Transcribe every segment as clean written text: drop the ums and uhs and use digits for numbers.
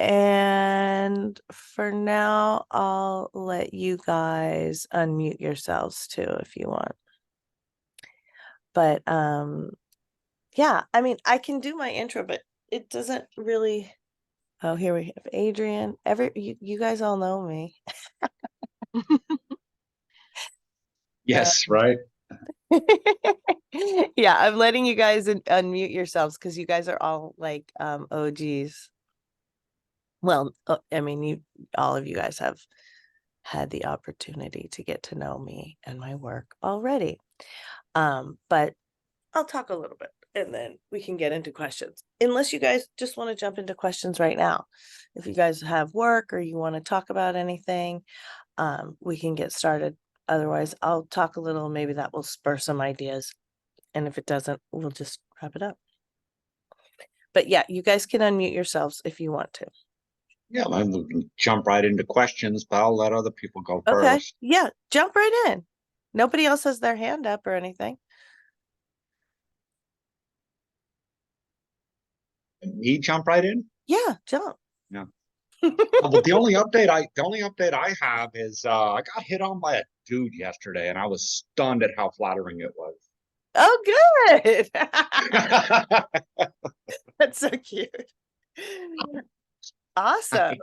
And for now, I'll let you guys unmute yourselves too if you want. But yeah, I mean, I can do my intro, but it doesn't really. Oh, here we have Adrian. You guys all know me. Yes, right. Yeah, I'm letting you guys unmute yourselves because you guys are all like OGs. Well, I mean, all of you guys have had the opportunity to get to know me and my work already. But I'll talk a little bit and then we can get into questions. Unless you guys just want to jump into questions right now. If you guys have work or you want to talk about anything, we can get started. Otherwise, I'll talk a little, maybe that will spur some ideas. And if it doesn't, we'll just wrap it up. But yeah, you guys can unmute yourselves if you want to. Yeah, we can jump right into questions, but I'll let other people go Okay. first. Yeah, jump right in. Nobody else has their hand up or anything. Me jump right in? Yeah, jump. Yeah. Well, the only update I have is I got hit on by a dude yesterday, and I was stunned at how flattering it was. Oh, good. That's so cute. Awesome.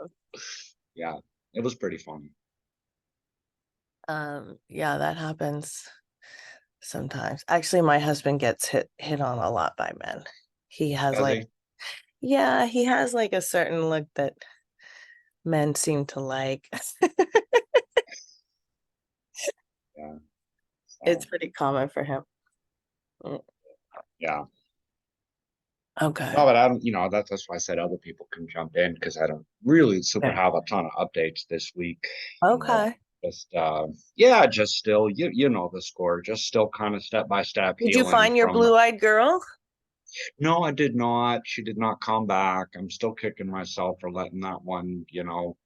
Yeah, it was pretty funny. Yeah, that happens sometimes. Actually, my husband gets hit on a lot by men. He has Does like, he? yeah, he has like a certain look that men seem to like. Yeah. It's So, pretty common for him. Mm, yeah. okay. No, but I don't, that's why I said other people can jump in because I don't really super Yeah. have a ton of updates this week. You know, Okay. just yeah, just still you know the score, just still kind of step by step Did you healing find your from. blue-eyed girl? No, I did not. She did not come back. I'm still kicking myself for letting that one. Did Not,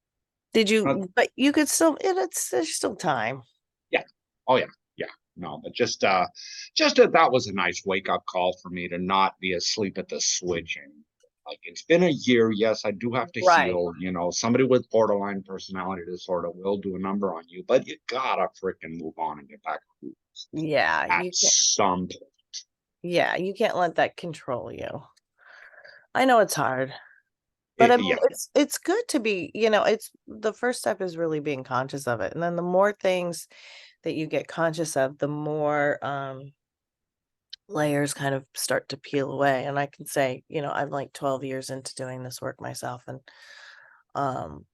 you, but you could still, there's still time. yeah. Oh yeah, yeah. No, but just that was a nice wake up call for me to not be asleep at the switch. And like it's been a year. Yes, I do have to Right. heal. Somebody with borderline personality disorder will do a number on you, but you gotta freaking move on and get back to it Yeah, at you can't, some point. yeah, you can't let that control you. I know it's hard. But I mean, Yeah. it's good to be, it's the first step is really being conscious of it. And then the more things that you get conscious of, the more layers kind of start to peel away. And I can say, I'm like 12 years into doing this work myself, and um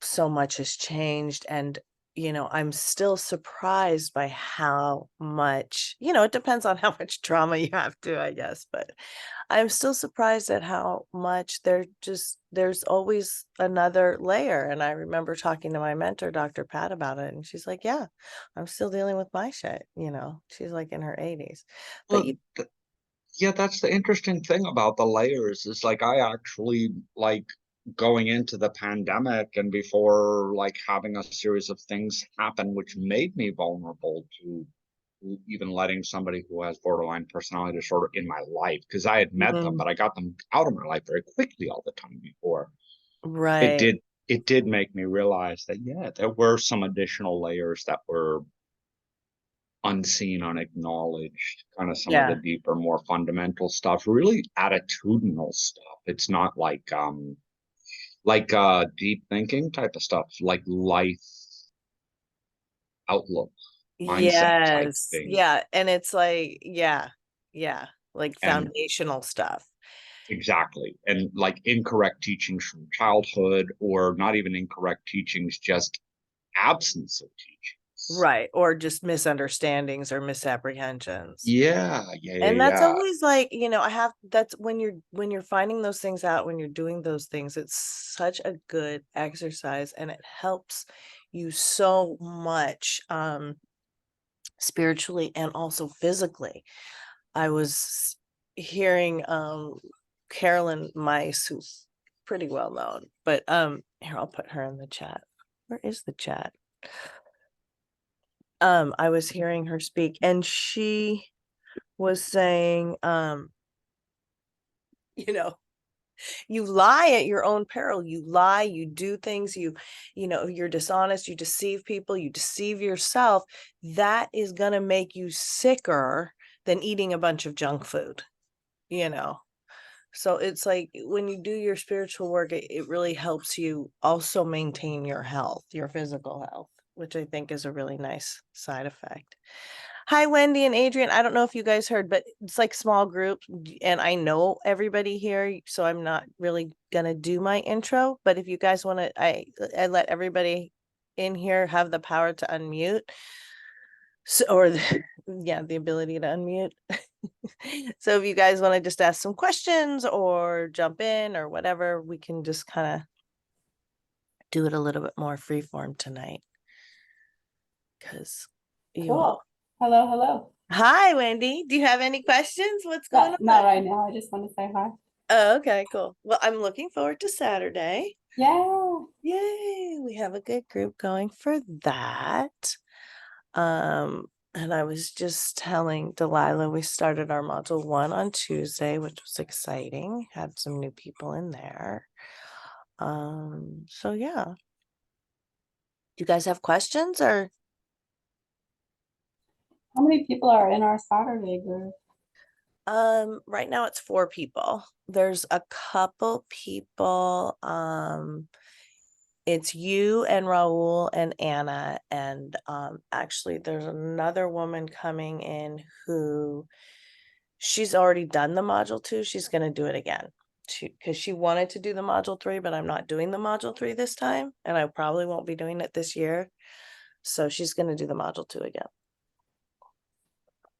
so much has changed. And I'm still surprised by how much, it depends on how much trauma you have to, I guess, but I'm still surprised at how much there's always another layer. And I remember talking to my mentor, Dr. Pat, about it, and she's like, yeah, I'm still dealing with my shit. She's like in her 80s. But Well, yeah, that's the interesting thing about the layers is like I actually like going into the pandemic and before like having a series of things happen which made me vulnerable to even letting somebody who has borderline personality disorder in my life because I had met them, Mhm. but I got them out of my life very quickly all the time before. It Right. did it did make me realize that yeah, there were some additional layers that were unseen, unacknowledged, kind of some of the Yeah. deeper, more fundamental stuff, really attitudinal stuff. It's not like deep thinking type of stuff, like life outlook, mindset type Yes. thing. Yeah. And it's like, yeah. Yeah. Like And foundational stuff. exactly. And like incorrect teachings from childhood, or not even incorrect teachings, just absence of teachings. Right. Or just misunderstandings or misapprehensions. Yeah, yeah, And yeah, that's yeah. always like, that's when you're finding those things out, when you're doing those things, it's such a good exercise, and it helps you so much spiritually and also physically. I was hearing Carolyn Mice, who's pretty well known, but here, I'll put her in the chat. Where is the chat? I was hearing her speak, and she was saying, you know, You lie at your own peril. You lie, you do things, you're dishonest, you deceive people, you deceive yourself. That is going to make you sicker than eating a bunch of junk food, you know. So it's like when you do your spiritual work, it really helps you also maintain your health, your physical health, which I think is a really nice side effect. Hi, Wendy and Adrian. I don't know if you guys heard, but it's like small groups, and I know everybody here, so I'm not really gonna do my intro. But if you guys want to, I let everybody in here have the power to unmute, so yeah, the ability to unmute. So if you guys want to just ask some questions or jump in or whatever, we can just kind of do it a little bit more freeform tonight. Because you all. Cool. Hello, hello. Hi, Wendy. Do you have any questions? What's going Not on? right now. I just want to say hi. Oh, okay, cool. Well, I'm looking forward to Saturday. Yeah. Yay, we have a good group going for that. And I was just telling Delilah we started our module 1 on Tuesday, which was exciting. Had some new people in there. So yeah. Do you guys have questions or? How many people are in our Saturday group? Right now it's 4 people. There's a couple people, it's you and Raul and Anna, and actually there's another woman coming in who she's already done the module 2. She's going to do it again. Because she wanted to do the module 3, but I'm not doing the module 3 this time, and I probably won't be doing it this year. So she's going to do the module 2 again.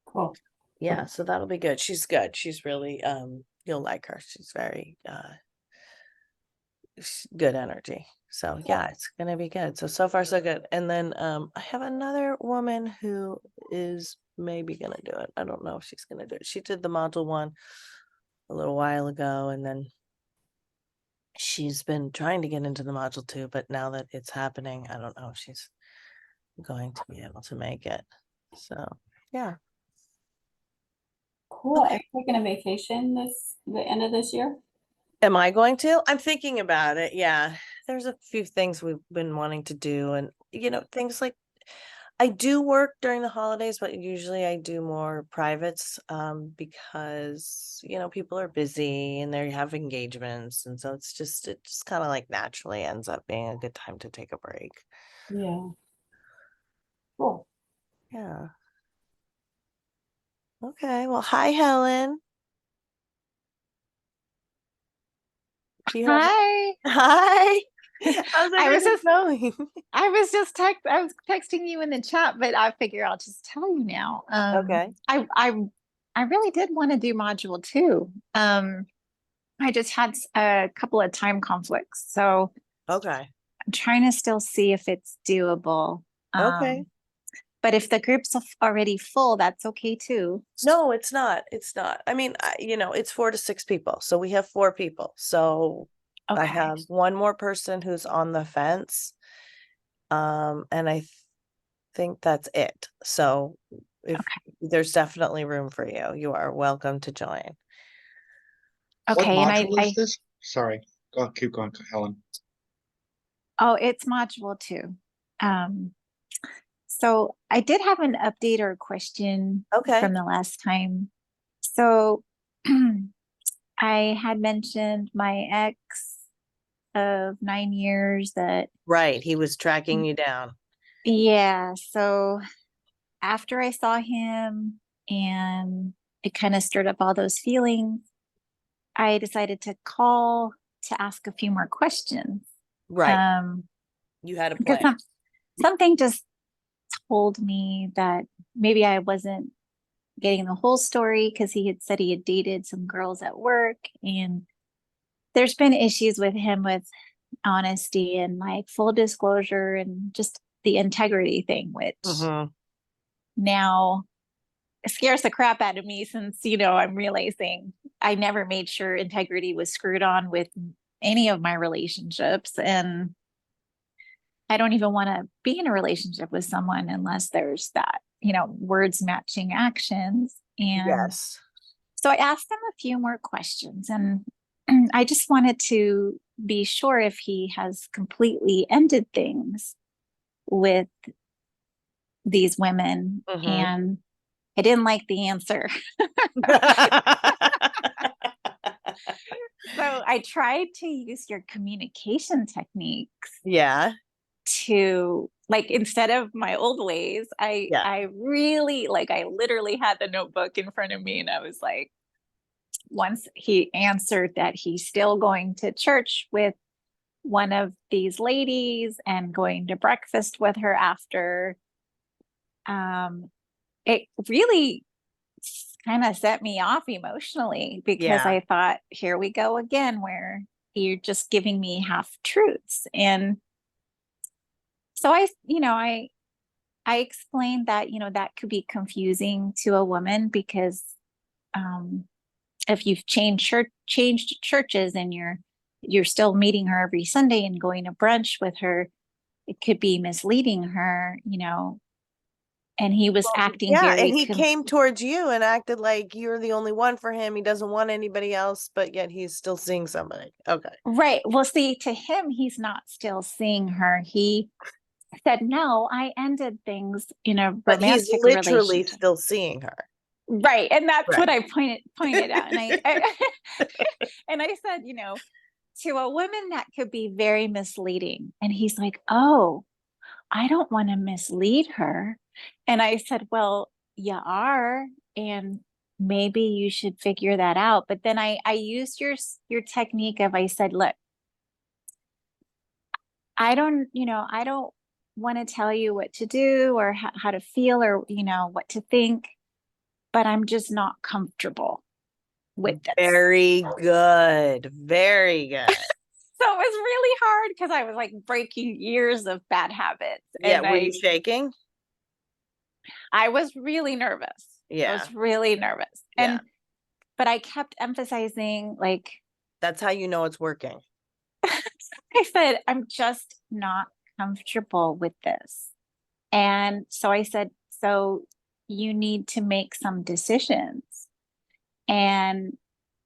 Cool. Yeah, so that'll be good. She's good. She's really you'll like her. She's very good energy. So yeah, it's gonna be good. So far so good. And then I have another woman who is maybe gonna do it. I don't know if she's gonna do it. She did the module 1 a little while ago, and then she's been trying to get into the module 2, but now that it's happening, I don't know if she's going to be able to make it. So yeah. Cool. Okay. Are you taking a vacation the end of this year? Am I going to? I'm thinking about it. Yeah. There's a few things we've been wanting to do, and things like I do work during the holidays, but usually I do more privates because people are busy and they have engagements, and so it just kind of like naturally ends up being a good time to take a break. Yeah. Cool. Yeah. Okay. Well, hi, Helen. Do you have Hi. hi? How's I was everything just going? I was texting you in the chat, but I figure I'll just tell you now. Okay. I really did want to do module 2. I just had a couple of time conflicts, so Okay. I'm trying to still see if it's doable. Okay. But if the group's already full, that's okay too. No, it's not. It's not. I mean, it's 4 to 6 people. So we have 4 people. So I Okay. have one more person who's on the fence. And I think that's it. So if there's definitely room for you, you are welcome to join. What Okay, and module is this? Sorry. Go on, keep going, Helen. oh, it's module 2. So I did have an update or question Okay. from the last time. So I had mentioned my ex of 9 years that, Right. He was tracking you down. yeah. So after I saw him and it kind of stirred up all those feelings, I decided to call to ask a few more questions. Right. You had a Because plan. something just told me that maybe I wasn't getting the whole story, because he had said he had dated some girls at work, and there's been issues with him with honesty and like full disclosure and just the integrity thing, which now scares the crap out of me, since I'm realizing I never made sure integrity was screwed on with any of my relationships, and I don't even want to be in a relationship with someone unless there's that, words matching actions. And Yes. so I asked them a few more questions, and I just wanted to be sure if he has completely ended things with these women. Mhm. And I didn't like the answer. So I tried to use your communication techniques Yeah. to, like, instead of my old ways, Yeah. I really, like, I literally had the notebook in front of me, and I was like, once he answered that he's still going to church with one of these ladies and going to breakfast with her after, it really kind of set me off emotionally, because Yeah. I thought, here we go again, where you're just giving me half truths. And so I explained that, that could be confusing to a woman, because um, if you've changed churches and you're still meeting her every Sunday and going to brunch with her, it could be misleading her, and he was acting Yeah, very and he came towards you and acted like you're the only one for him. He doesn't want anybody else, but yet he's still seeing somebody. Okay. right. Well, see, to him, he's not still seeing her. He said, no, I ended things in a But he's romantic literally relationship. still seeing her. Right. And that's what Right. I pointed out. And and I said, to a woman that could be very misleading. And he's like, oh, I don't want to mislead her. And I said, well, you are, and maybe you should figure that out. But then I used your technique of, I said, look, I don't want to tell you what to do, or how to feel, or, what to think, but I'm just not comfortable with this. Very good. Very good. So it was really hard, because I was like breaking years of bad habits. Yeah. And Were you shaking? I was really nervous. I Yeah. was really nervous. Yeah. But I kept emphasizing, like, That's how you know it's working. I said, I'm just not comfortable with this. And so I said, so you need to make some decisions and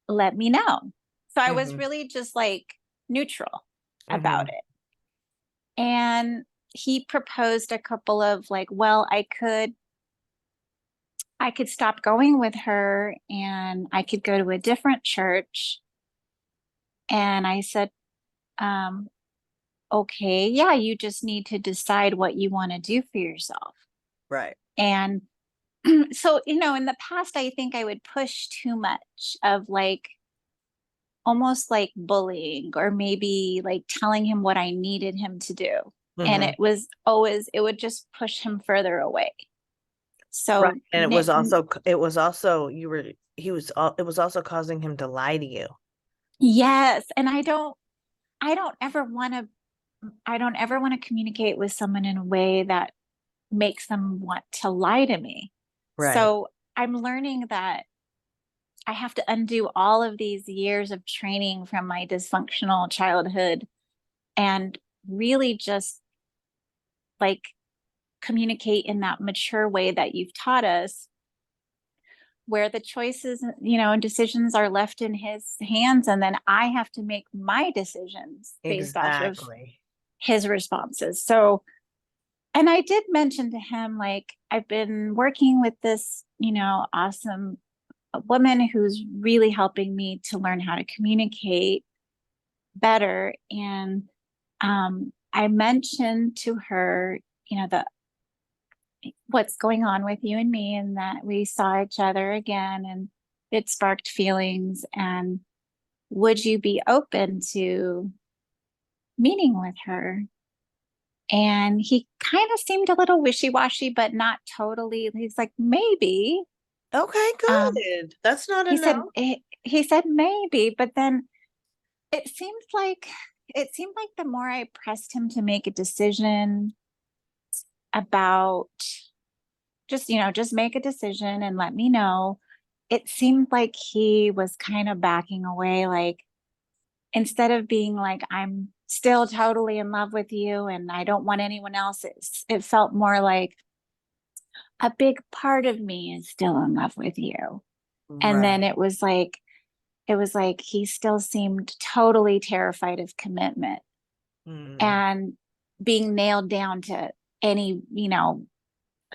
let me know. So I was Mhm. really just like neutral Mhm. about it. And he proposed a couple of, like, well, I could stop going with her and I could go to a different church. And I said, um, okay, yeah, you just need to decide what you want to do for yourself. Right. And so, in the past, I think I would push too much of, like, almost like bullying, or maybe like telling him what I needed him to do. And Mhm. it would just push him further away. So, Right. And it was also it was also causing him to lie to you. yes. And I don't ever want to communicate with someone in a way that makes them want to lie to me. Right. So I'm learning that I have to undo all of these years of training from my dysfunctional childhood, and really just, like, communicate in that mature way that you've taught us, where the choices, and decisions are left in his hands. And then I have to make my decisions based off of Exactly. his responses. So, and I did mention to him, like, I've been working with this, awesome woman who's really helping me to learn how to communicate better. And I mentioned to her, the what's going on with you and me, and that we saw each other again, and it sparked feelings. And would you be open to meeting with her? And he kind of seemed a little wishy-washy, but not totally. He's like, maybe. Okay, Um, good. That's not a he said no. he said maybe, but then it seemed like the more I pressed him to make a decision about, just make a decision and let me know, it seemed like he was kind of backing away. Like, instead of being like, I'm still totally in love with you and I don't want anyone else, it felt more like, a big part of me is still in love with you. And Right. then it was like, it was like he still seemed totally terrified of commitment Mm. and being nailed down to any,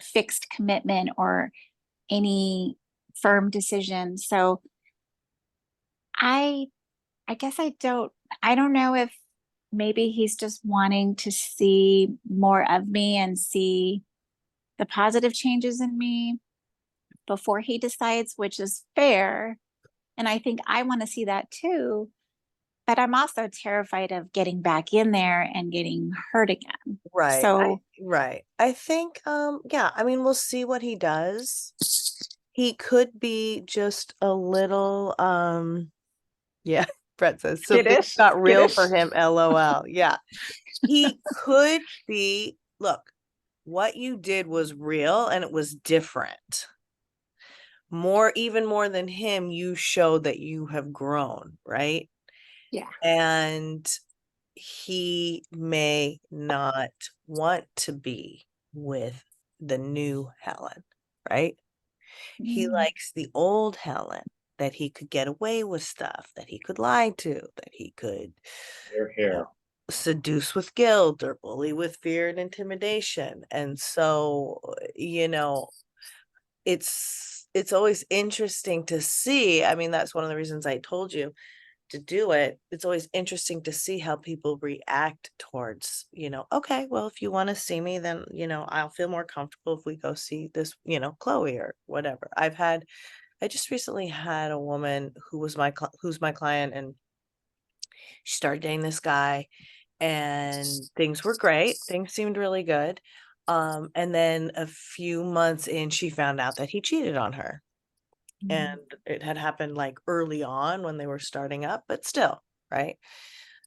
fixed commitment or any firm decision. So I guess I don't know if maybe he's just wanting to see more of me and see the positive changes in me before he decides, which is fair. And I think I want to see that too. But I'm also terrified of getting back in there and getting hurt again. Right. So Right. I think, yeah, I mean, we'll see what he does. He could be just a little, yeah, Brett says, so things skittish, got real for skittish. him, LOL. Yeah. He could be, look, what you did was real and it was different. Even more than him, you showed that you have grown, right? Yeah. And he may not want to be with the new Helen, right? He Mm. likes the old Helen, that he could get away with stuff, that he could lie to, that he could Here. seduce with guilt or bully with fear and intimidation. And so, it's always interesting to see. I mean, that's one of the reasons I told you to do it. It's always interesting to see how people react towards, okay, well, if you want to see me, then, I'll feel more comfortable if we go see this, Chloe or whatever. I just recently had a woman who's my client, and she started dating this guy and things were great. Things seemed really good. And then a few months in, she found out that he cheated on her. And it had happened like early on when they were starting up, but still, right?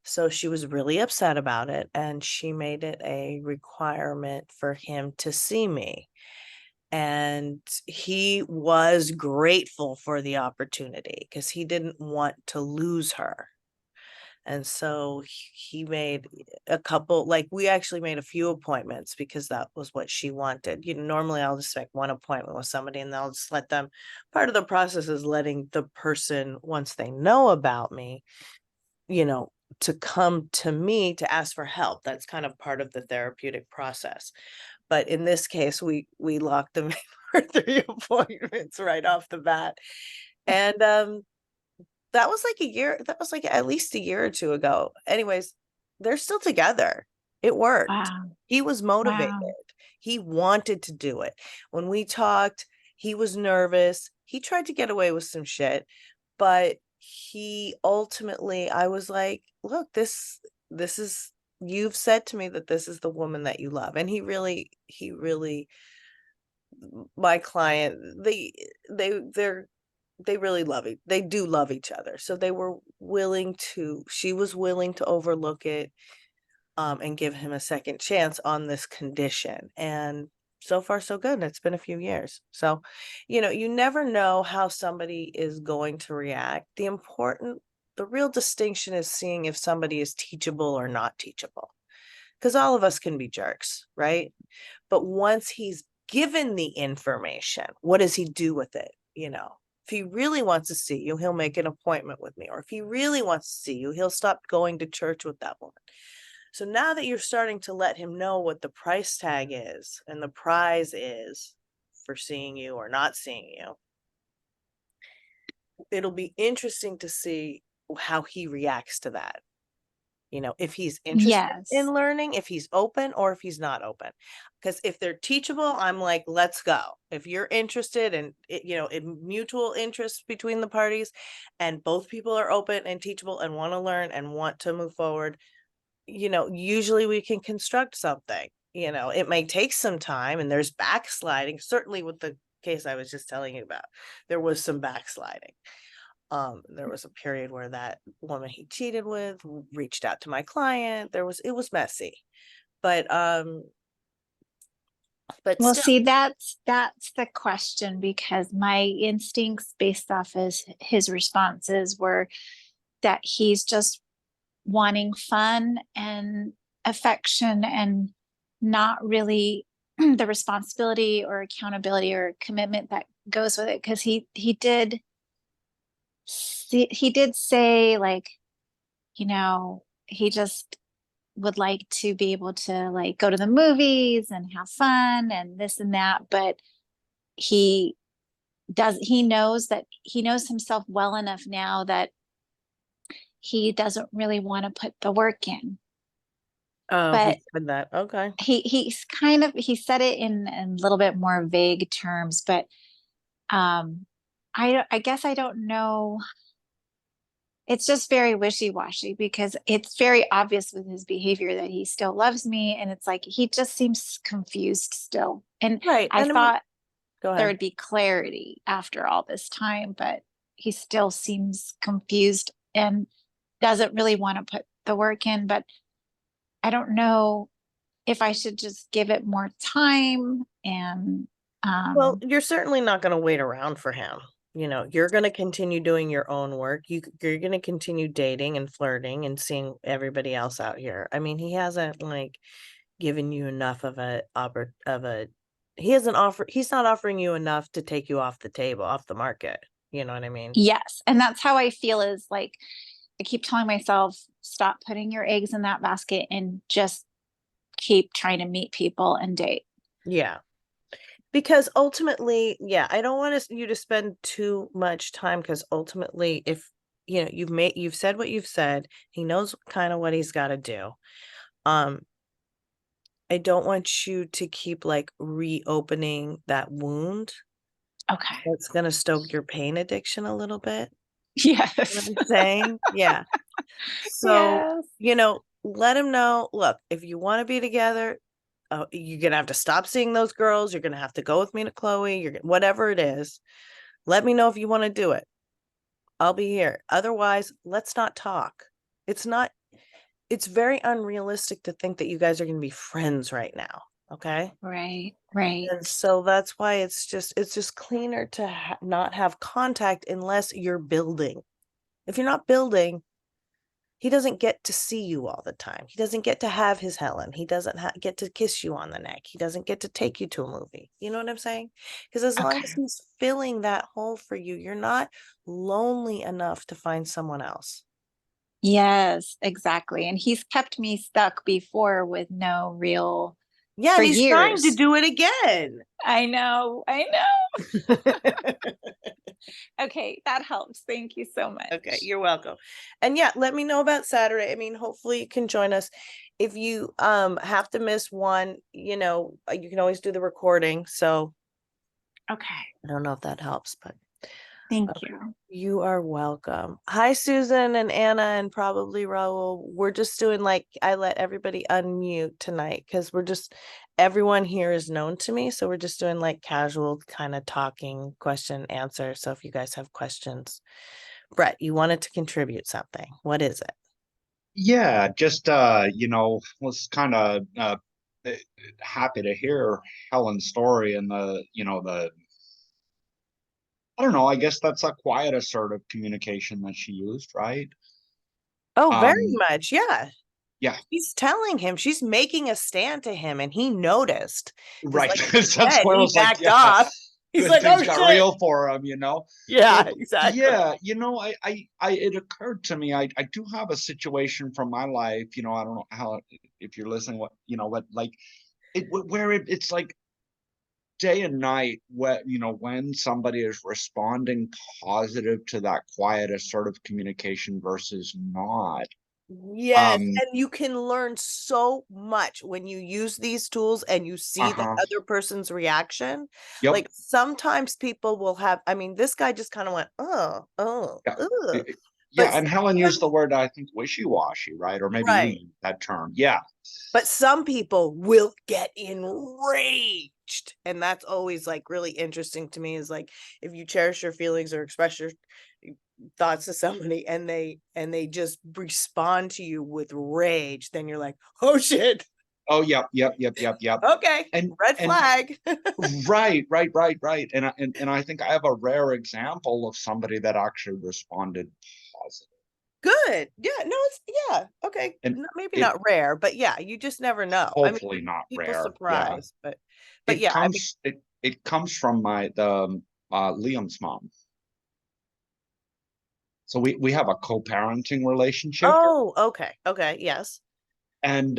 So she was really upset about it, and she made it a requirement for him to see me. And he was grateful for the opportunity because he didn't want to lose her. And so he made a couple, like we actually made a few appointments because that was what she wanted. Normally I'll just make one appointment with somebody and they'll just let them, part of the process is letting the person, once they know about me, to come to me to ask for help. That's kind of part of the therapeutic process. But in this case, we locked them in for 3 appointments right off the bat. And that was like at least a year or two ago. Anyways, they're still together. It worked. Wow. He was motivated. Wow. He wanted to do it. When we talked, he was nervous. He tried to get away with some shit, but he ultimately, I was like, look, this is, you've said to me that this is the woman that you love. And he really, my client, they really love it. They do love each other. So she was willing to overlook it, and give him a second chance on this condition. And so far so good. It's been a few years. So, you never know how somebody is going to react. The real distinction is seeing if somebody is teachable or not teachable. Because all of us can be jerks, right? But once he's given the information, what does he do with it? If he really wants to see you, he'll make an appointment with me. Or if he really wants to see you, he'll stop going to church with that woman. So now that you're starting to let him know what the price tag is and the prize is for seeing you or not seeing you, it'll be interesting to see how he reacts to that. If he's interested Yes. in learning, if he's open or if he's not open. Because if they're teachable, I'm like, let's go. If you're interested and in mutual interest between the parties and both people are open and teachable and want to learn and want to move forward, usually we can construct something. It may take some time and there's backsliding. Certainly with the case I was just telling you about, there was some backsliding. There was a period where that woman he cheated with reached out to my client. It was messy, but Well, still. see, that's the question, because my instincts based off his responses were that he's just wanting fun and affection and not really the responsibility or accountability or commitment that goes with it. Because he did he did say like, you know, he just would like to be able to like go to the movies and have fun and this and that, but he he knows himself well enough now that he doesn't really want to put the work in. Oh, he But said that. Okay. he said it in a little bit more vague terms, but um I guess I don't know. It's just very wishy-washy because it's very obvious with his behavior that he still loves me, and it's like he just seems confused still. And Right. I And I mean, thought go there ahead. would be clarity after all this time, but he still seems confused and doesn't really want to put the work in. But I don't know if I should just give it more time and Well, you're certainly not going to wait around for him. You know, you're going to continue doing your own work. You're going to continue dating and flirting and seeing everybody else out here. I mean, he hasn't like given you enough of he's not offering you enough to take you off the table, off the market. You know what I mean? yes, and that's how I feel is like I keep telling myself, stop putting your eggs in that basket and just keep trying to meet people and date. Yeah. Because ultimately, yeah, I don't want you to spend too much time because ultimately, if you know you've said what you've said, he knows kind of what he's got to do. I don't want you to keep like reopening that wound. Okay. That's gonna stoke your pain addiction a little bit. Yes. You know what I'm saying? Yeah. So, Yes. you know, let him know, look, if you want to be together, you're gonna have to stop seeing those girls. You're gonna have to go with me to Chloe. Whatever it is. Let me know if you want to do it. I'll be here. Otherwise, let's not talk. It's very unrealistic to think that you guys are going to be friends right now. Okay. Right. Right. And so that's why it's just cleaner to not have contact unless you're building. If you're not building, he doesn't get to see you all the time. He doesn't get to have his Helen. He doesn't get to kiss you on the neck. He doesn't get to take you to a movie. You know what I'm saying? Because as long as Okay. he's filling that hole for you, you're not lonely enough to find someone else. Yes, exactly. And he's kept me stuck before with no real Yeah, for and he's trying to years. do it again. I know. I know. Okay, that helps. Thank you so much. Okay, you're welcome. And yeah, let me know about Saturday. I mean, hopefully you can join us. If you have to miss one, you know, you can always do the recording. So Okay. I don't know if that helps, but Thank you. you are welcome. Hi, Susan and Anna, and probably Raul. We're just doing like, I let everybody unmute tonight because everyone here is known to me. So we're just doing like casual kind of talking, question, answer. So if you guys have questions, Brett, you wanted to contribute something. What is it? Yeah, just was kind of happy to hear Helen's story and the I don't know, I guess that's a quiet assertive communication that she used, right? Oh, very Um, much. Yeah. yeah, She's telling him, she's making a stand to him, and he noticed. Because right. like you That's said, why I he was like, backed yeah, off. He's good like, oh things got shit. real for him. Yeah, But exactly. yeah, it occurred to me, I do have a situation from my life, I don't know how, if you're listening, what like it's like day and night when somebody is responding positive to that quiet assertive communication versus not. Yes, um and you can learn so much when you use these tools and you see the uh-huh other person's reaction. yep. Like sometimes people will have, I mean, this guy just kind of went, Yeah. ugh. Yeah, But and Helen used the sometimes, word, I think, wishy-washy, right? Or maybe you right. used that term. Yeah. But some people will get enraged. And that's always like really interesting to me is like if you cherish your feelings or express your thoughts to somebody and they just respond to you with rage, then you're like, oh shit. Oh, yep. Okay. And Red flag. right. And I think I have a rare example of somebody that actually responded positive. Good. Yeah. No, yeah. Okay. And Maybe it not rare, but yeah, you just never know. I mean, hopefully not people rare. Yeah. surprise, but It yeah, I mean, comes it comes from Liam's mom. So we have a co-parenting relationship. Oh, okay, yes. And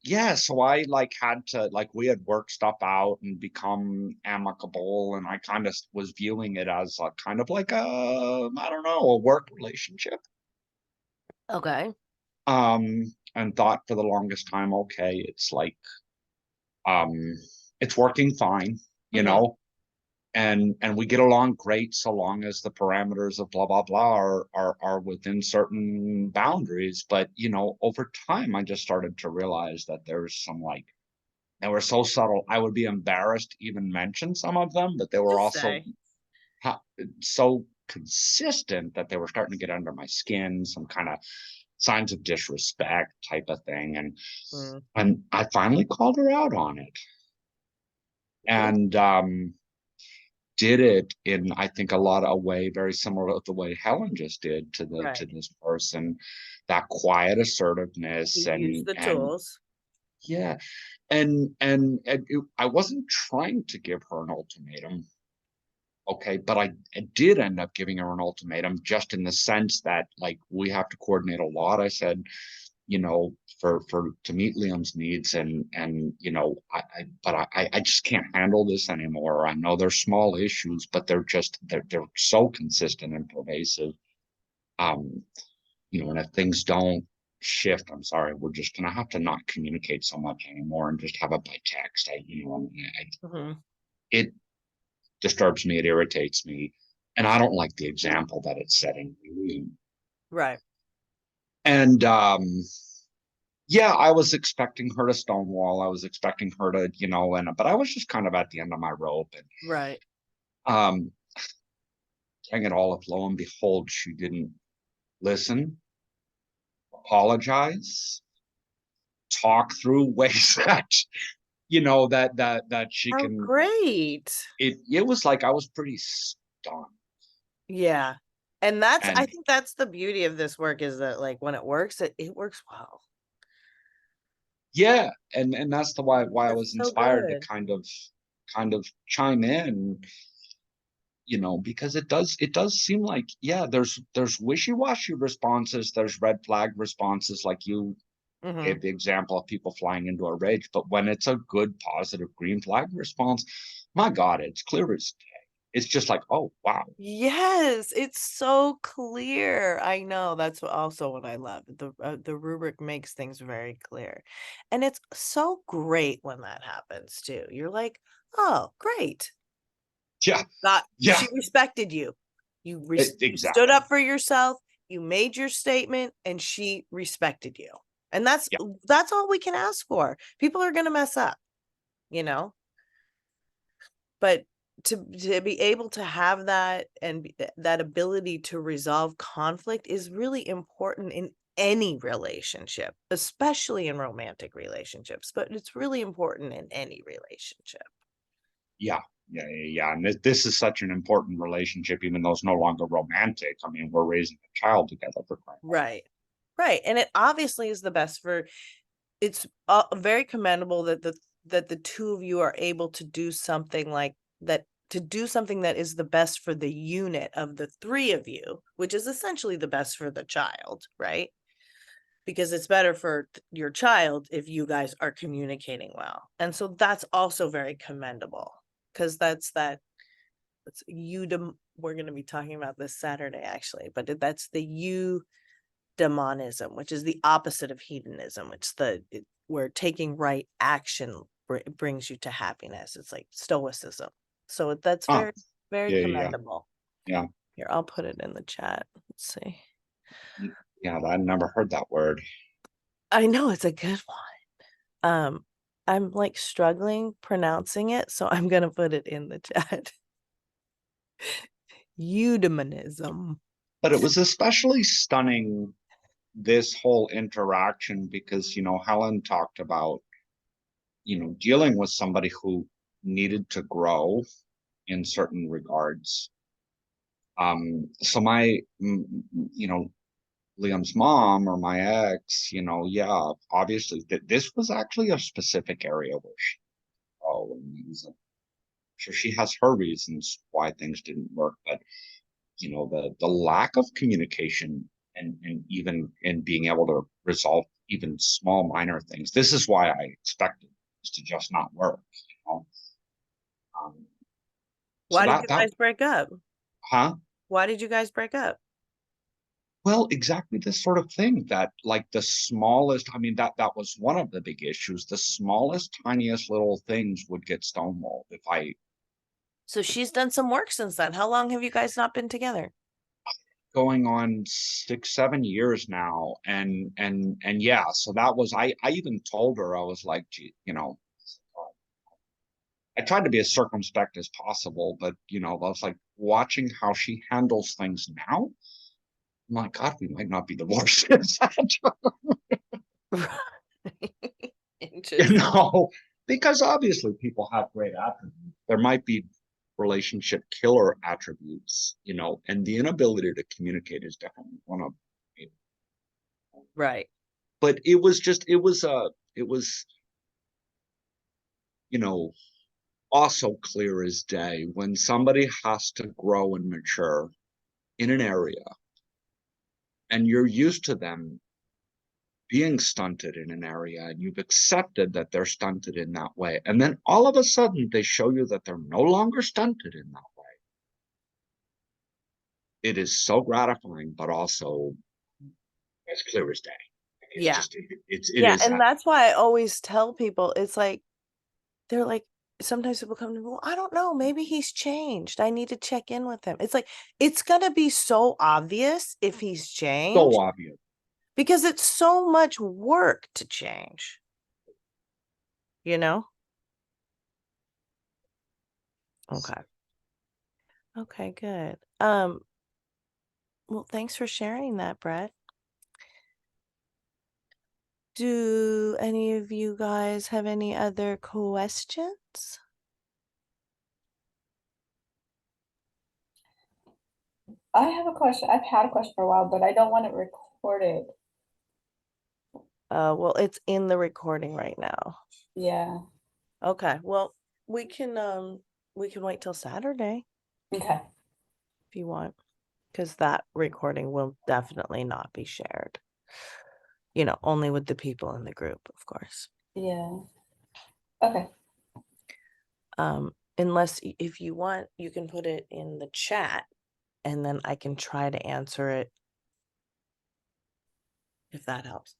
yeah, so I like had to, like, we had worked stuff out and become amicable, and I kind of was viewing it as a kind of like a, I don't know, a work relationship. Okay. And thought for the longest time, okay, it's like um it's working fine, you Mhm. know, and we get along great so long as the parameters of blah blah blah are within certain boundaries. But you know, over time I just started to realize that there's some, like, they were so subtle I would be embarrassed to even mention some of them, but they were Just also say. so consistent that they were starting to get under my skin, some kind of signs of disrespect type of thing. Mm, And I finally called her out on it, good. and did it in, I think, a lot of a way very similar to the way Helen just did to Right. this person, that quiet assertiveness. You use the And tools. yeah, I wasn't trying to give her an ultimatum, okay, but I did end up giving her an ultimatum, just in the sense that, like, we have to coordinate a lot. I said, you know, for to meet Liam's needs, and you know, I just can't handle this anymore. I know they're small issues, but they're so consistent and pervasive. Um, you know, and if things don't shift, I'm sorry, we're just gonna have to not communicate so much anymore and just have it by text. Mhm. It disturbs me, it irritates me, and I don't like the example that it's setting. Right. And yeah, I was expecting her to stonewall. I was expecting her to, you know, but I was just kind of at the end of my rope. And Right. um, dang it all, if lo and behold, she didn't listen, apologize, talk through ways that, you know, that she Oh, can. great. It was like I was pretty stunned. Yeah. And I And think that's the beauty of this work, is that, like, when it works, it works well. yeah, and that's the why I That's was so inspired to good. kind of chime in, you know, because it does seem like, yeah, there's wishy-washy responses, there's red flag responses, like you Mhm. gave the example of people flying into a rage. But when it's a good positive green flag response, my god, it's clear as day. It's just like, oh wow. Yes, it's so clear. I know, that's also what I love. The rubric makes things very clear. And it's so great when that happens too. You're like, "Oh, great. Yeah, yeah, She respected you. You stood exactly. up for yourself, you made your statement, and she respected you." And Yeah, that's all we can ask for. People are gonna mess up, you know? But to be able to have that, and that ability to resolve conflict is really important in any relationship, especially in romantic relationships, but it's really important in any relationship. yeah, yeah. And this is such an important relationship, even though it's no longer romantic. I mean, we're raising a child together, for crying out Right. Right. And it obviously is the best for, it's very commendable that the two of you are able to do something like that, to do something that is the best for the unit of the three of you, which is essentially the best for the child, right? Because it's better for your child if you guys are communicating well. And so that's also very commendable, because that's we're going to be talking about this Saturday actually, but that's the eudemonism, which is the opposite of hedonism, which where taking right action brings you to happiness. It's like stoicism. So that's loud. very, very Yeah, yeah, commendable. yeah. Here, I'll put it in the chat. Let's see. Yeah, I never heard that word. I know it's a good one. I'm like struggling pronouncing it, so I'm gonna put it in the chat. Eudemonism. But it was especially stunning, this whole interaction, because, you know, Helen talked about, you know, dealing with somebody who needed to grow in certain regards. So you know, Liam's mom, or my ex, you know, yeah, obviously that this was actually a specific area where she, oh, and sure, she has her reasons why things didn't work, but you know, the lack of communication and even in being able to resolve even small minor things. This is why I expected this to just not work, you know. So Why did that you that guys break up? huh? Why did you guys break up? Well, exactly this sort of thing that like the smallest, I mean, that was one of the big issues. The smallest, tiniest little things would get stonewalled. If I So she's done some work since then. How long have you guys not been together? going on 6, 7 years now, and yeah, so that was I even told her I was like, gee, you know, I tried to be as circumspect as possible, but you know, I was like watching how she handles things now. My God, we might not be divorced. You Interesting. know, because obviously people have great attributes. There might be relationship killer attributes, you know, and the inability to communicate is definitely one of them. Right. But it was just, it was, you know, also clear as day when somebody has to grow and mature in an area and you're used to them being stunted in an area and you've accepted that they're stunted in that way. And then all of a sudden they show you that they're no longer stunted in that way. It is so gratifying, but also as clear as day. It's Yeah. just, it Yeah. is And that. that's why I always tell people, it's like, they're like, sometimes people come to me, well, I don't know, maybe he's changed. I need to check in with him. It's like, it's going to be so obvious if he's changed So obvious. because it's so much work to change, you know? Okay. Okay, good. Well, thanks for sharing that, Brett. Do any of you guys have any other questions? I have a question. I've had a question for a while, but I don't want it recorded. Well, it's in the recording right now. Yeah. Okay. Well, we can wait till Saturday Okay. if you want, because that recording will definitely not be shared. You know, only with the people in the group, of course. Yeah. Okay. Unless if you want, you can put it in the chat and then I can try to answer it if that helps.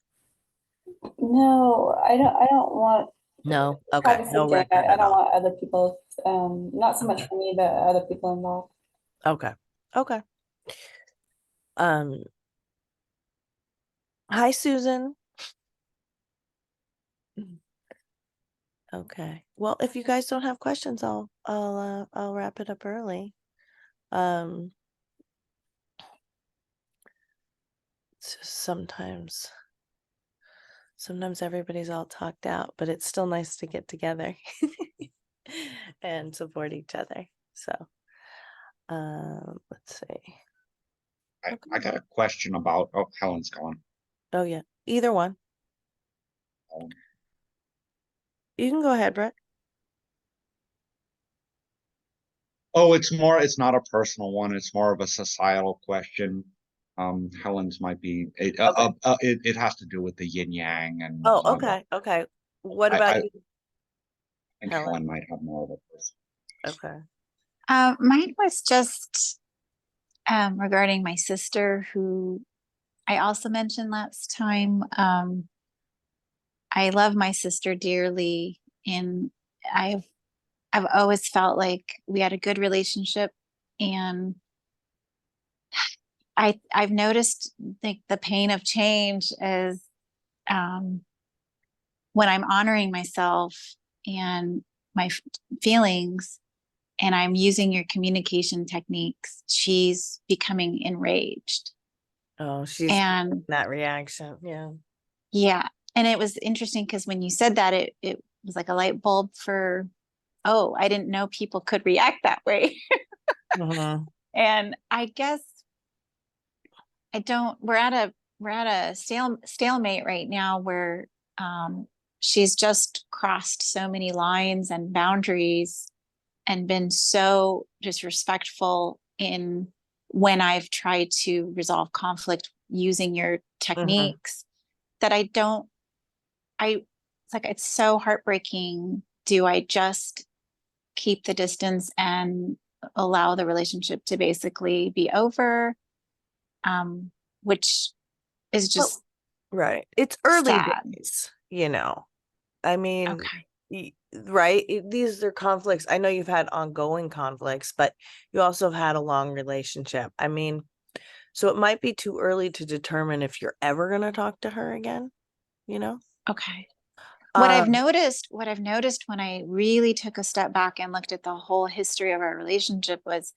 No, I don't want No. Okay. privacy No thing. record I at don't all. want other people, not so much Okay. for me, but other people involved. Okay. Okay. Hi, Susan. Okay. Well, if you guys don't have questions, I'll wrap it up early. It's just sometimes everybody's all talked out, but it's still nice to get together and support each other. So, let's see. I got a question about, oh, Helen's gone. Oh yeah, either one. Um, You can go ahead, Brett. Oh, it's not a personal one. It's more of a societal question. Helen's might be, it has to do with the yin yang and Oh, okay, okay. What about I you, think Helen? Helen might have more of a person. Okay. Mine was just regarding my sister, who I also mentioned last time. I love my sister dearly, and I've always felt like we had a good relationship, and I've noticed like the pain of change is um, when I'm honoring myself and my feelings, and I'm using your communication techniques, she's becoming enraged. Oh, she's And that reaction. Yeah. yeah, and it was interesting because when you said that, it was like a light bulb for, oh, I didn't know people could react that way. Mhm. And I guess I don't, we're at a stalemate right now where she's just crossed so many lines and boundaries and been so disrespectful in when I've tried to resolve conflict using your techniques, that it's like, it's so heartbreaking. Do I just keep the distance and allow the relationship to basically be over? Which is just right. It's early sad. days, you know. I mean, Okay. right? These are conflicts. I know you've had ongoing conflicts, but you also have had a long relationship. I mean, so it might be too early to determine if you're ever going to talk to her again, you know? Okay. What I've Um, noticed when I really took a step back and looked at the whole history of our relationship was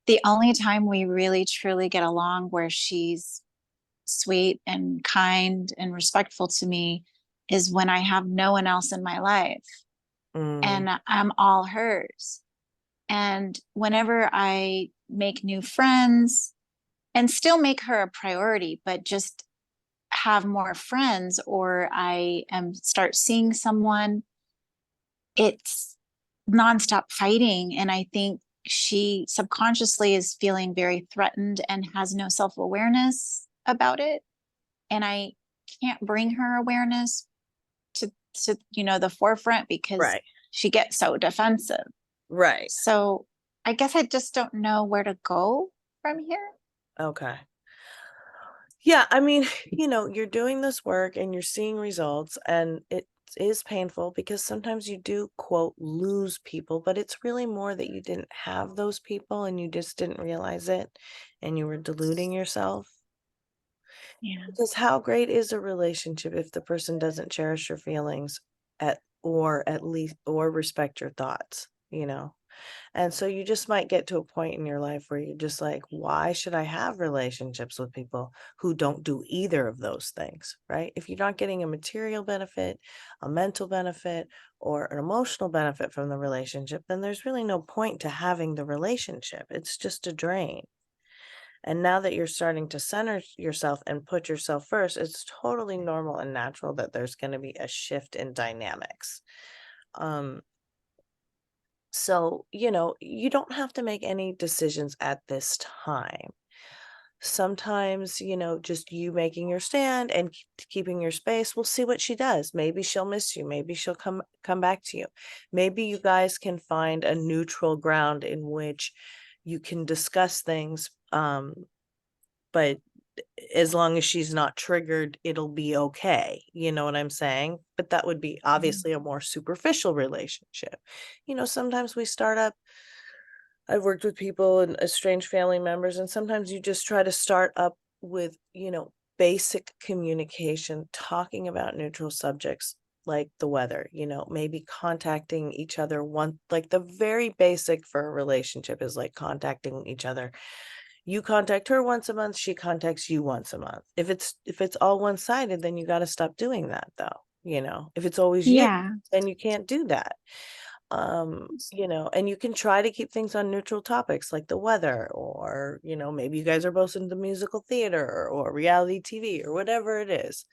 the only time we really truly get along where she's sweet and kind and respectful to me is when I have no one else in my life mm, and I'm all hers. And whenever I make new friends and still make her a priority, but just have more friends or I am start seeing someone, it's nonstop fighting. And I think she subconsciously is feeling very threatened and has no self-awareness about it. And I can't bring her awareness to the forefront because right, she gets so defensive. right. So I guess I just don't know where to go from here. Okay. Yeah, I mean, you're doing this work and you're seeing results, and it is painful because sometimes you do, quote, lose people, but it's really more that you didn't have those people and you just didn't realize it and you were deluding yourself. Yeah. Because how great is a relationship if the person doesn't cherish your feelings at least or respect your thoughts, you know? And so you just might get to a point in your life where you're just like, why should I have relationships with people who don't do either of those things, right? If you're not getting a material benefit, a mental benefit, or an emotional benefit from the relationship, then there's really no point to having the relationship. It's just a drain. And now that you're starting to center yourself and put yourself first, it's totally normal and natural that there's going to be a shift in dynamics. Um, so, you don't have to make any decisions at this time. Sometimes, just you making your stand and keeping your space, we'll see what she does. Maybe she'll miss you. Maybe she'll come back to you. Maybe you guys can find a neutral ground in which you can discuss things. But as long as she's not triggered, it'll be okay. You know what I'm saying? But that would be obviously a more superficial relationship. Sometimes we start up, I've worked with people and estranged family members, and sometimes you just try to start up with, basic communication, talking about neutral subjects like the weather, maybe contacting each other like the very basic for a relationship is like contacting each other. You contact her once a month, she contacts you once a month. If it's all one-sided, then you got to stop doing that though. If it's always you, Yeah. then you can't do that. And you can try to keep things on neutral topics like the weather, or, maybe you guys are both into musical theater or reality TV or whatever it is.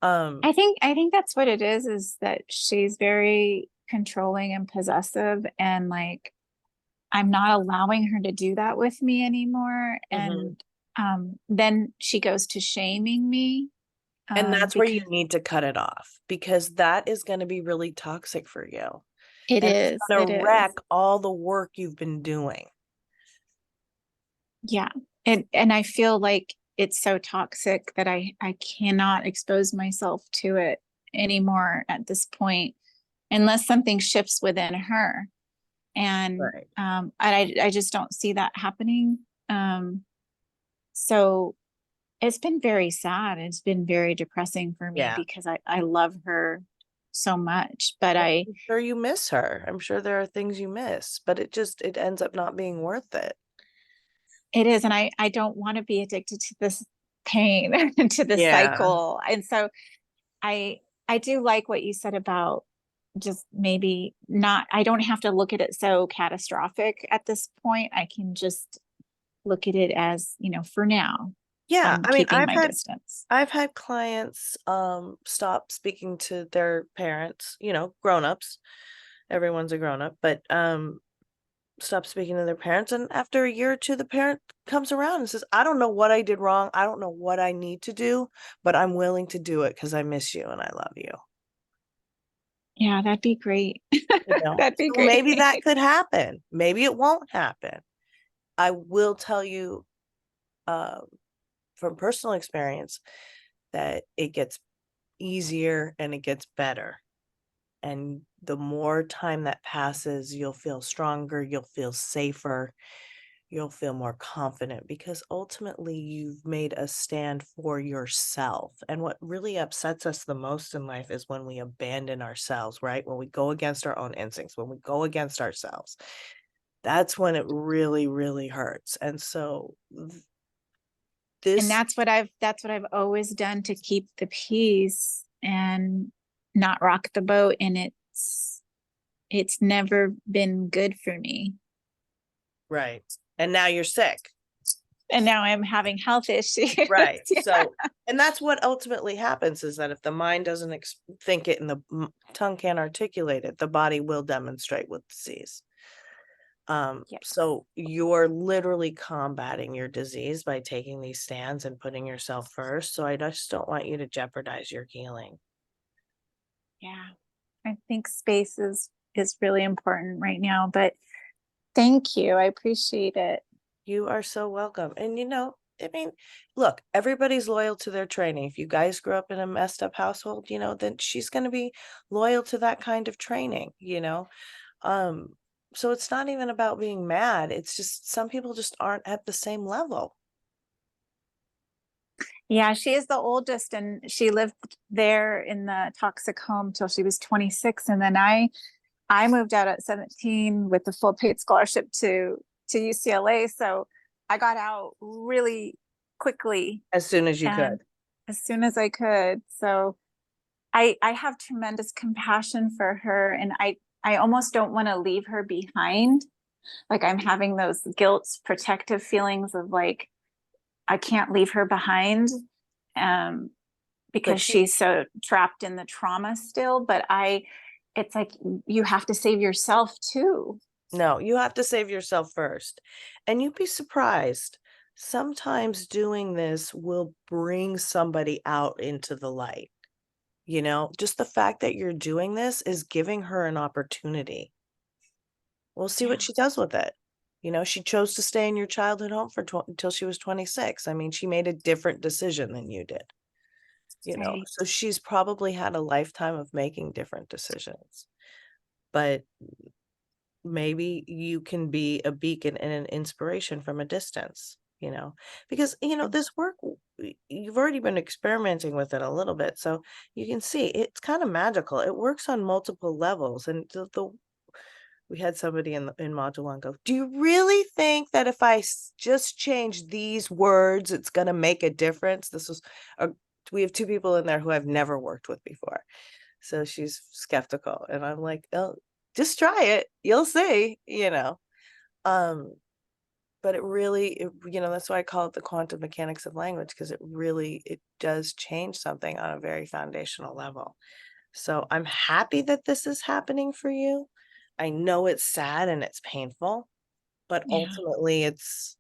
I think that's what it is that she's very controlling and possessive, and like I'm not allowing her to do that with me anymore. Mhm. And then she goes to shaming me. And that's where you Because need to cut it off, because that is going to be really toxic for you. it And it's is, going it to is. wreck all the work you've been doing. Yeah. And I feel like it's so toxic that I cannot expose myself to it anymore at this point unless something shifts within her. And Right. I just don't see that happening. So it's been very sad. It's been very depressing for me Yeah. because I love her so much, but Well, I'm sure you miss her. I'm sure there are things you miss, but it ends up not being worth it. it is. And I don't want to be addicted to this pain, to this Yeah. cycle. And so I I do like what you said about just maybe not, I don't have to look at it so catastrophic at this point. I can just look at it as, for now, Yeah. I'm I mean, keeping my distance. I've had clients stop speaking to their parents, grown-ups. Everyone's a grown-up, but stop speaking to their parents, and after a year or two the parent comes around and says, I don't know what I did wrong, I don't know what I need to do, but I'm willing to do it because I miss you and I love you. Yeah, that'd be great. You know, That'd be so great. maybe that could happen, maybe it won't happen. I will tell you from personal experience that it gets easier and it gets better. And the more time that passes, you'll feel stronger, you'll feel safer, you'll feel more confident because ultimately you've made a stand for yourself. And what really upsets us the most in life is when we abandon ourselves, right? When we go against our own instincts, when we go against ourselves. That's when it really, really hurts. And so And this, that's what I've always done to keep the peace and not rock the boat. And it's never been good for me. right. And now you're sick. And now I'm having health issues. Right. Yeah. So, and that's what ultimately happens is that if the mind doesn't think it and the tongue can't articulate it, the body will demonstrate with disease. Yes. So you're literally combating your disease by taking these stands and putting yourself first. So I just don't want you to jeopardize your healing. Yeah. I think space is really important right now, but thank you. I appreciate it. You are so welcome. And I mean, look, everybody's loyal to their training. If you guys grew up in a messed up household, then she's going to be loyal to that kind of training. So it's not even about being mad. It's just some people just aren't at the same level. Yeah, she is the oldest and she lived there in the toxic home till she was 26. And then I moved out at 17 with a full paid scholarship to UCLA. So I got out really quickly As soon as you and could. as soon as I could. So I have tremendous compassion for her and I almost don't want to leave her behind. Like I'm having those guilt protective feelings of like I can't leave her behind because she's so trapped in the trauma still. But it's like you have to save yourself too. No, you have to save yourself first. And you'd be surprised. Sometimes doing this will bring somebody out into the light. Just the fact that you're doing this is giving her an opportunity. We'll see what she does with it. She chose to stay in your childhood home until she was 26. I mean, she made a different decision than you did. Right. So she's probably had a lifetime of making different decisions. But maybe you can be a beacon and an inspiration from a distance, because, this work, you've already been experimenting with it a little bit. So you can see it's kind of magical. It works on multiple levels. And we had somebody in module one go, do you really think that if I just change these words, it's going to make a difference? We have two people in there who I've never worked with before. So she's skeptical. And I'm like, oh, just try it. You'll see, but it really, that's why I call it the quantum mechanics of language, because it does change something on a very foundational level. So I'm happy that this is happening for you. I know it's sad and it's painful, but ultimately it's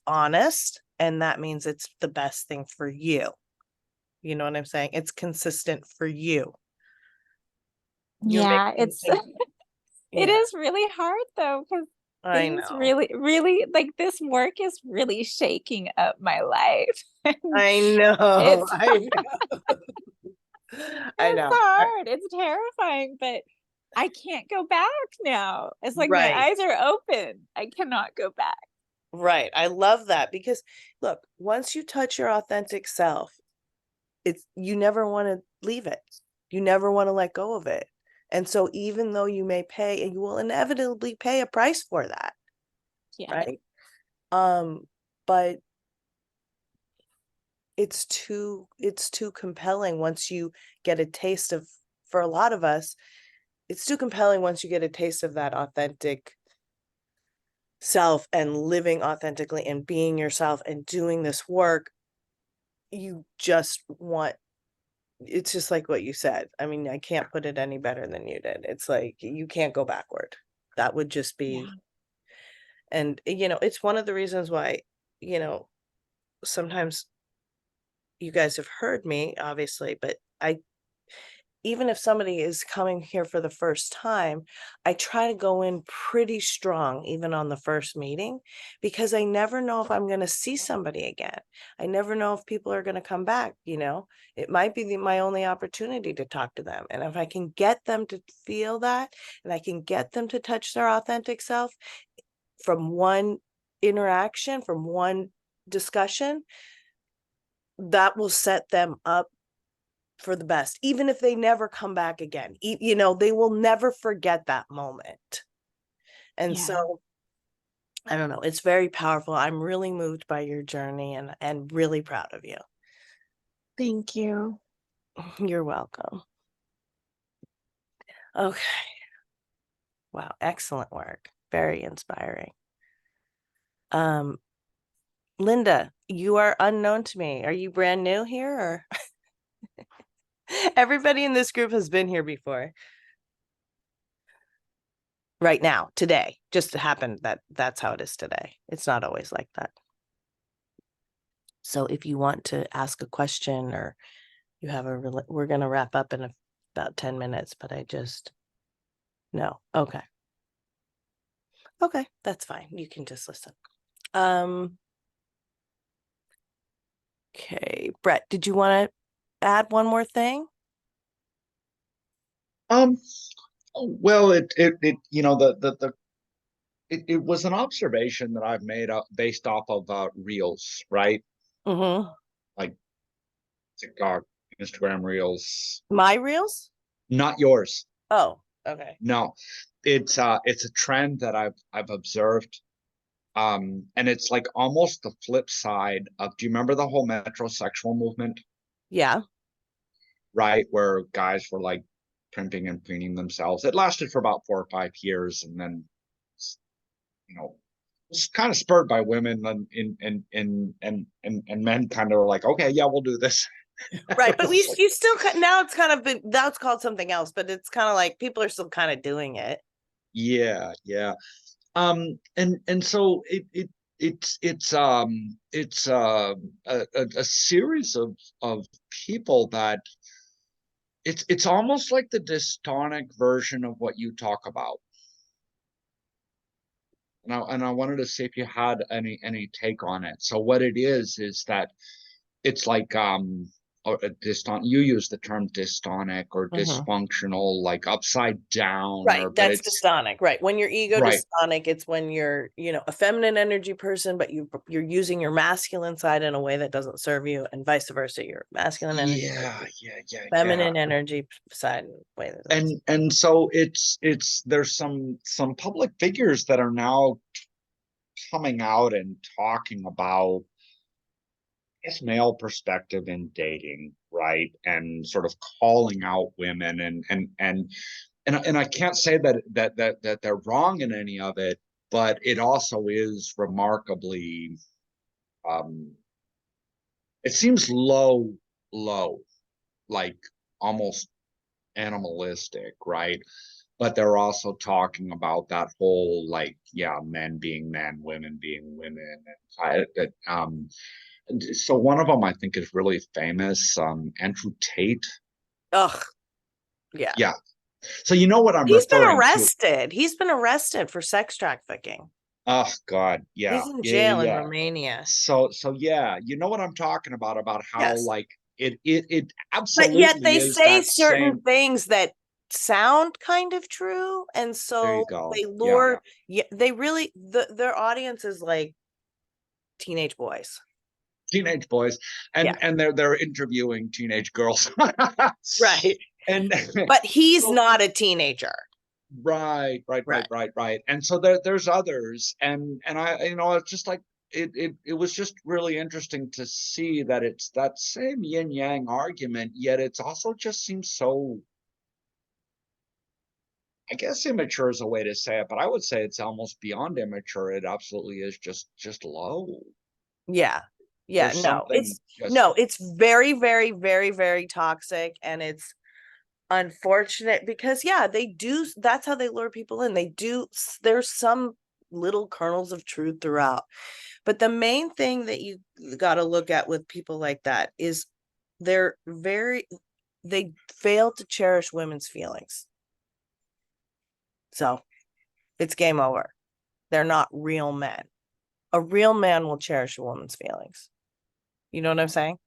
honest, and that means it's the best thing for you. You know what I'm saying? It's consistent for you. Yeah, it's it Yeah, is really hard though, because I things know. really, really like this work is really shaking up my life. I know. It's I know. I it's know. hard. It's terrifying, but I can't go back now. It's like my Right. eyes are open. I cannot go back. Right. I love that because look, once you touch your authentic self, you never want to leave it. You never want to let go of it. And so even though you may pay, and you will inevitably pay a price for that, Yeah. right? But it's too compelling once you get a taste of, for a lot of us, it's too compelling once you get a taste of that authentic self and living authentically and being yourself and doing this work. You just want, it's just like what you said. I mean, I can't put it any better than you did. It's like you can't go backward. That would just be, and it's one of the reasons why, sometimes you guys have heard me, obviously, but even if somebody is coming here for the first time, I try to go in pretty strong, even on the first meeting, because I never know if I'm going to see somebody again. I never know if people are going to come back. It might be my only opportunity to talk to them. And if I can get them to feel that, and I can get them to touch their authentic self from one interaction, from one discussion, that will set them up for the best, even if they never come back again. They will never forget that moment. And so I don't know, it's very powerful. I'm really moved by your journey and really proud of you. Thank you. You're welcome. Okay. Wow, excellent work. Very inspiring. Linda, you are unknown to me. Are you brand new here, or everybody in this group has been here before? Right now, today, just happened that's how it is today. It's not always like that. So if you want to ask a question, or you have we're going to wrap up in about 10 minutes, but no. Okay, that's fine. You can just listen. Okay, Brett, did you want to add one more thing? Well, it was an observation that I've made based off of reels, right? Mm-hmm. Like TikTok, Instagram reels. My reels? Not yours. Oh, okay. No, it's a trend that I've observed. And it's like almost the flip side of, do you remember the whole metrosexual movement? Yeah. Right, where guys were like pimping and preening themselves. It lasted for about 4 or 5 years, and then it's kind of spurred by women, and men kind of were like, okay, yeah, we'll do this. Right, but you still, now it's kind of now it's called something else, but it's kind of like people are still kind of doing it. Yeah. And so it's a series of people that it's almost like the dystonic version of what you talk about. And I wanted to see if you had any take on it. So what it is that it's like or you use the term dystonic or dysfunctional, like upside down, right? That's it's dystonic, right? When you're ego right. dystonic, it's when you're a feminine energy person, but you're using your masculine side in a way that doesn't serve you, and vice versa. You're masculine energy, feminine energy side in a way that and so it's there's some public figures that are now coming out and talking about this male perspective in dating, right? And sort of calling out women, and I can't say that they're wrong in any of it, but it also is remarkably it seems low, like almost animalistic, right? But they're also talking about that whole, like, men being men, women being women, and so one of them I think is really famous, Andrew Tate. Ugh, yeah. So you know what I'm He's been referring arrested. He's been arrested for sex trafficking. Oh God, yeah. He's in jail in Romania. So yeah, you know what I'm talking about how Yes. like it absolutely But yet they is say that certain same. things that sound kind of true, and There you so go. they lure. Yeah, they really their audience is like teenage boys. Teenage boys, and they're interviewing teenage girls. Right. And but he's not a teenager. Right. And so there's others, and I, it's just like it was just really interesting to see that it's that same yin yang argument, yet it's also just seems so, I guess immature is a way to say it, but I would say it's almost beyond immature. It absolutely is just low. Yeah. There's No, something it's very, very, very, very toxic, and it's unfortunate because yeah, they do, that's how they lure people in. They do, there's some little kernels of truth throughout. But the main thing that you got to look at with people like that is they're they fail to cherish women's feelings. So it's game over. They're not real men. A real man will cherish a woman's feelings. You know what I'm saying?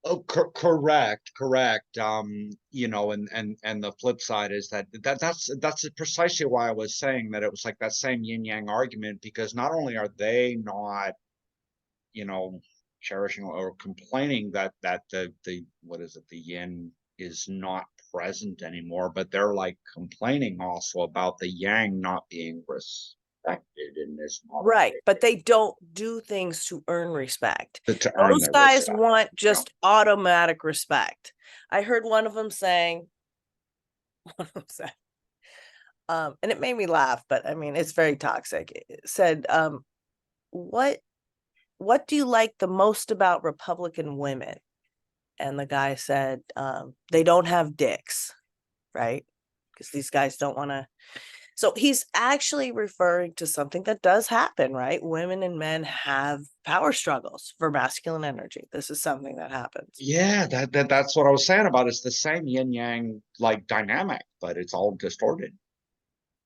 Oh, correct. You know, and the flip side is that's precisely why I was saying that it was like that same yin yang argument, because not only are they not, you know, cherishing or complaining that the what is it, the yin is not present anymore, but they're like complaining also about the yang not being respected in this model. Right, but they don't do things to earn respect. To earn Those their guys respect. want just automatic respect. I heard one of them saying, and it made me laugh, but I mean, it's very toxic. It said, what do you like the most about Republican women? And the guy said, they don't have dicks, right? Because these guys don't want to. So he's actually referring to something that does happen, right? Women and men have power struggles for masculine energy. This is something that happens. Yeah, that's what I was saying about. It's the same yin yang like dynamic, but it's all distorted.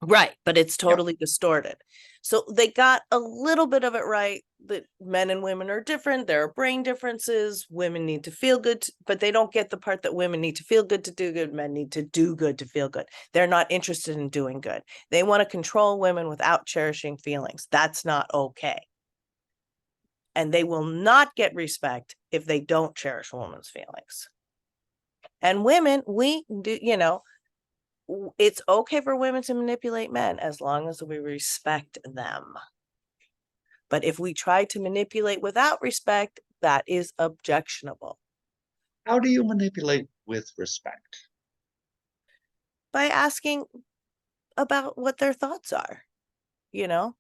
Right, but it's totally distorted. So they got a little bit of it right, that men and women are different. There are brain differences. Women need to feel good, but they don't get the part that women need to feel good to do good. Men need to do good to feel good. They're not interested in doing good. They want to control women without cherishing feelings. That's not okay. And they will not get respect if they don't cherish a woman's feelings. And women, we do, you know, it's okay for women to manipulate men as long as we respect them. But if we try to manipulate without respect, that is objectionable. How do you manipulate with respect? By asking about what their thoughts are, you know?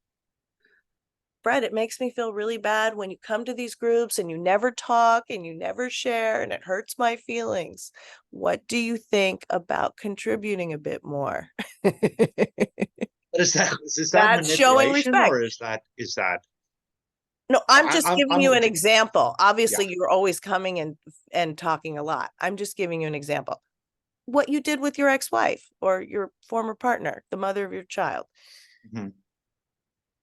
Brett, it makes me feel really bad when you come to these groups and you never talk and you never share, and it hurts my feelings. What do you think about contributing a bit more? But is that That's showing manipulation, respect. or is that No, I'm just giving you with an you. example. Obviously, you're always coming and talking a lot. I'm just giving you an example. What you did with your ex-wife or your former partner, the mother of your child. Mhm.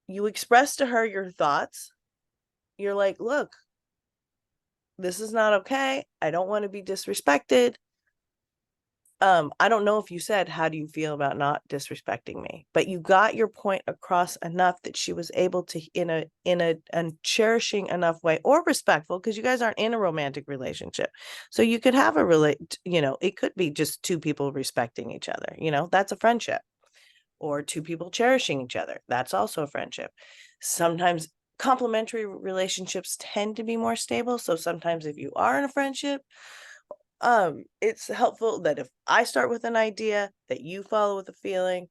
You expressed to her your thoughts. You're like, look, this is not okay. I don't want to be disrespected. I don't know if you said, how do you feel about not disrespecting me? But you got your point across enough that she was able to, in a cherishing enough way, or respectful, because you guys aren't in a romantic relationship. So you could have it could be just two people respecting each other, that's a friendship. Or two people cherishing each other. That's also a friendship. Sometimes complementary relationships tend to be more stable. So sometimes if you are in a friendship, it's helpful that if I start with an idea, that you follow with a feeling,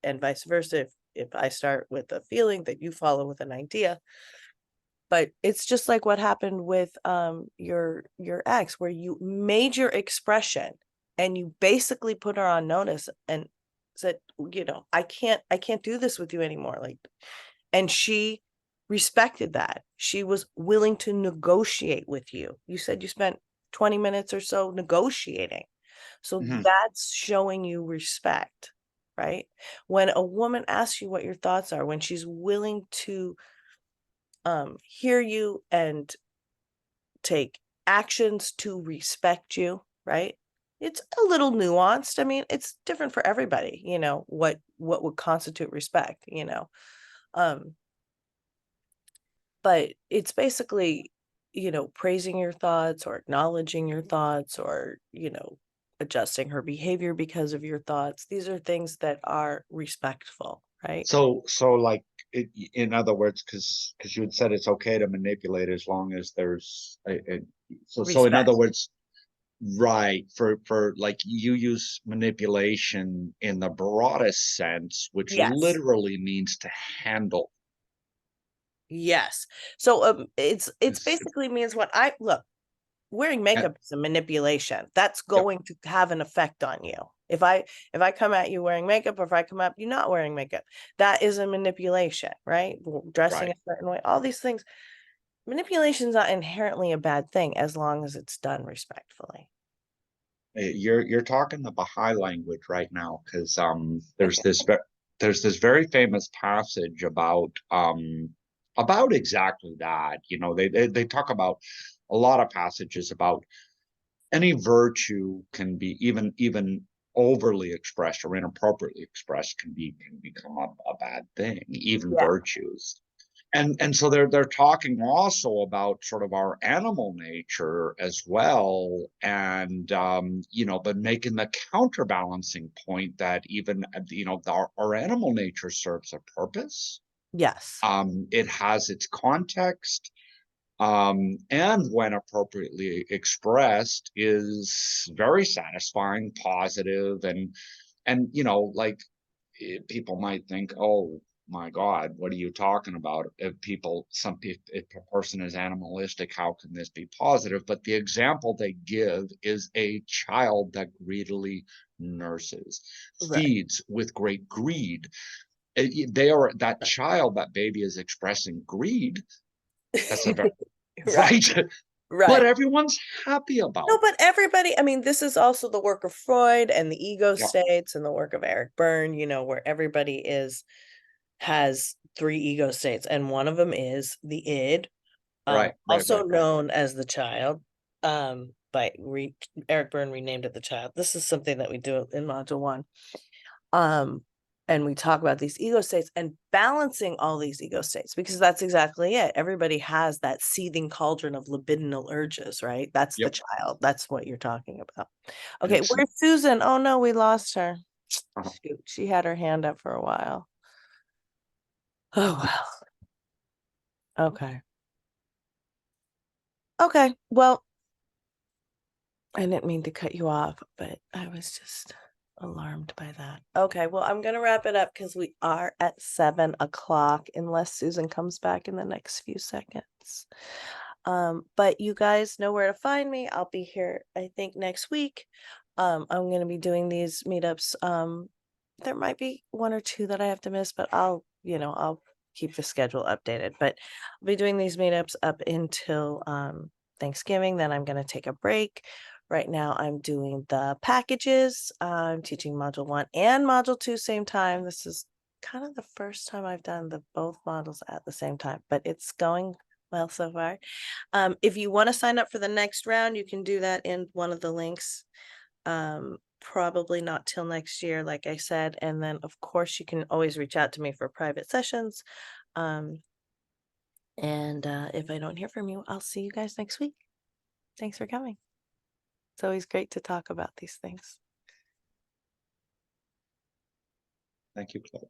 and vice versa. If I start with a feeling, that you follow with an idea. But it's just like what happened with your ex, where you made your expression and you basically put her on notice and said, I can't do this with you anymore. Like, and she respected that. She was willing to negotiate with you. You said you spent 20 minutes or so negotiating. So that's showing you respect, right? When a woman asks you what your thoughts are, when she's willing to hear you and take actions to respect you, right? It's a little nuanced. I mean, it's different for everybody, what would constitute respect, but it's basically, praising your thoughts or acknowledging your thoughts, or, adjusting her behavior because of your thoughts. These are things that are respectful, right? So like, in other words, because you had said it's okay to manipulate as long as there's so in other Respect. words, right, for like, you use manipulation in the broadest sense, which Yes. literally means to handle. Yes. So it's basically means look, wearing makeup is a manipulation. That's going to have an effect on you. If I come at you wearing makeup, or if I come at you not wearing makeup, that is a manipulation, right? Dressing Right. a certain way, all these things. Manipulation is not inherently a bad thing as long as it's done respectfully. You're talking the Baha'i language right now, because there's this very famous passage about exactly that. You know, they talk about a lot of passages about any virtue can be even overly expressed or inappropriately expressed can become a bad thing, even Yeah. virtues. And so they're talking also about sort of our animal nature as well, and you know, but making the counterbalancing point that even, you know, our animal nature serves a purpose. Yes. It has its context, and when appropriately expressed, is very satisfying, positive, and you know, like, people might think, oh my God, what are you talking about? If a person is animalistic, how can this be positive? But the example they give is a child that greedily nurses, Right. feeds with great greed. That child, that baby is expressing greed. That's a very Right. right. Right. But everyone's happy about No, it. but everybody, I mean, this is also the work of Freud and the ego Yeah. states and the work of Eric Berne, you know, where everybody has 3 ego states, and one of them is the id, Right. also known as the child. But Eric Berne renamed it the child. This is something that we do in module 1. And we talk about these ego states and balancing all these ego states, because that's exactly it. Everybody has that seething cauldron of libidinal urges, right? That's the Yep. child. That's what you're talking about. Okay, Excellent. where's Susan? Oh no, we lost her. Uh-huh. Shoot, she had her hand up for a while. Oh well. Okay. Okay, well, I didn't mean to cut you off, but I was just alarmed by that. Okay, well, I'm gonna wrap it up because we are at 7 o'clock, unless Susan comes back in the next few seconds. But you guys know where to find me. I'll be here, I think, next week. I'm gonna be doing these meetups. There might be 1 or 2 that I have to miss, but I'll keep the schedule updated. But I'll be doing these meetups up until Thanksgiving. Then I'm gonna take a break. Right now I'm doing the packages. I'm teaching module 1 and module 2 same time. This is kind of the first time I've done both modules at the same time, but it's going well so far. If you want to sign up for the next round, you can do that in one of the links. Probably not till next year, like I said. And then of course you can always reach out to me for private sessions. And if I don't hear from you, I'll see you guys next week. Thanks for coming. It's always great to talk about these things. Thank you, Claude.